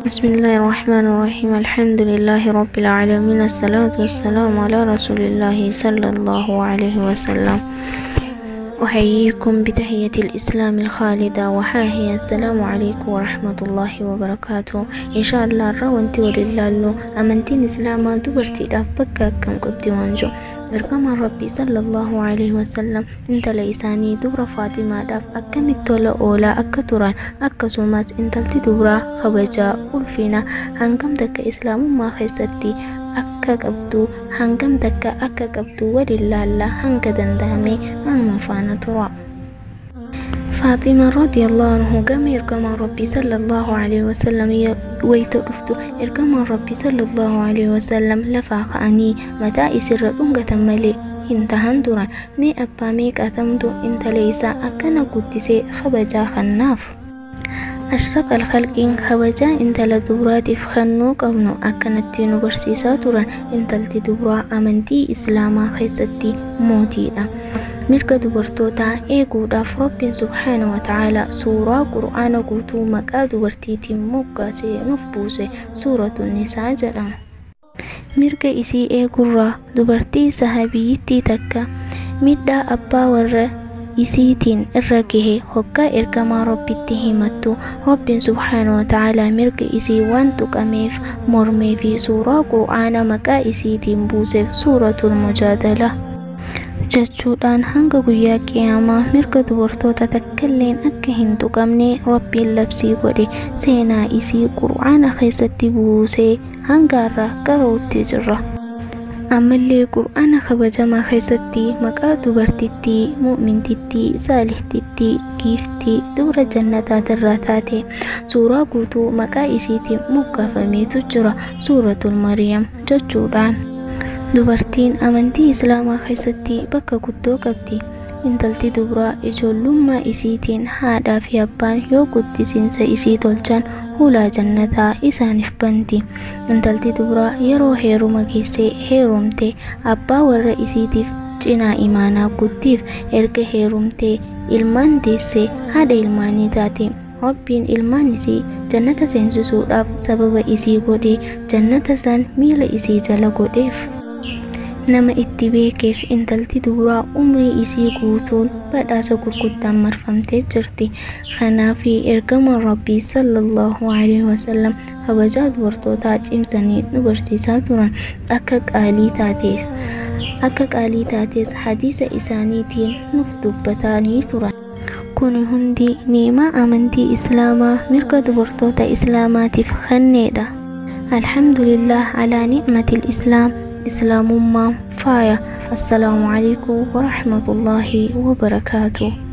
بسم الله الرحمن الرحيم. الحمد لله رب العالمين، الصلاة والسلام على رسول الله صلى الله عليه وسلم. أحييكم بتحية الإسلام الخالدة وحاهي السلام عليكم ورحمة الله وبركاته. إن شاء الله روانتي ولله أمنتين إسلاما دبرتي لأفبك كم قبتي وانجو إرقام ربي صلى الله عليه وسلم. انت لإساني دبر فاطمة داف أكمت تولا أولا أكتوران أكسوماس انتلتي دبرا خبجا ألفينا هنقم دك إسلام ما خيستي akka qabdu hangam takka akka qabdu walillalla hanga dandame manuma faana tura. فاطمة رضي الله عنه قام إرقام ربي صلى الله عليه وسلم ويتلفت إرقام ربي صلى الله عليه وسلم لفاق أني متى إسر أنقة ملي انتهن دران مي أبا ميك أتمدو انت ليسا أكنا قدسي خبجا خناف أشرف الخلقين خبجا انت لدبرات فخنو قبنو أكنت يونيفرسيسا تران انت لدبرا أمنتي إسلاما خيستي موتينا مركا دبرتوتا إيقودا فرب سبحانه وتعالى سورة قرآن قوتو مكا دبرتيتي موكا سي نفبوسي سورة النساء جرام مركا إسي إيقورا دبرتي صحابيتي تكا مدى أبا ورّا isiitiin irra gahe hoggaa ergamaa rabbitti himattu rabbiin subhaanahu wa ta'aalaa mirga isii waan tuqameef mormee fi suuraa qur'aana maqaa isiitiin buuseef suuratul mujaadala jechuudhaan hanga guyyaa qiyaamaa mirga dubartoota takkailleen akka hin tuqamne rabbiin labsii godhe seenaa isii qur'aana keessatti buusee hangaarraa qarootti jirra. أملي قرآن خبجما خيستي مقا دبرتتي مؤمنتتي صالحتتي كيفتي دور جنة دراتاتي سورة قوتو مقا إسيتي مقافمي تجرى سورة المريم ججودان دبرتين أمنتي إسلاما خيستي بكا قدو قبتي intalti dubraa ijoollummaa isiitiin haadhaa fi abbaan yoo guddisiinsa isii tolchan hulaa jannataa isaaniif banti. Intalti dubraa yeroo heeruma geessee heerumte abbaa warra isiitiif cinaa imaanaa guddiif erga heerumtee ilmaan deessee haadha ilmaanii taate. Rabbiin ilmaan isii jannata seensisuudhaaf sababa isii godhee jannata san miila isii jala godheef. nama itti beekeef intalti dubraa umrii isii guutuun badhaasa gurguddaan marfamtee jirti. Kanaaf ergamaan rabbii sallallahu alaihi wasallam kabajaa dubartootaa cimsanii nu barsiisaa turan akka qaalii taates hadiisa isaaniitiin nuuf dubbatanii turan. Kun hundi ni'imaa amantii islaamaa mirga dubartoota islaamaatiif kenneedha. Alhamdulillah ala ni'matil islaam إسلام ما فايا. السلام عليكم ورحمة الله وبركاته.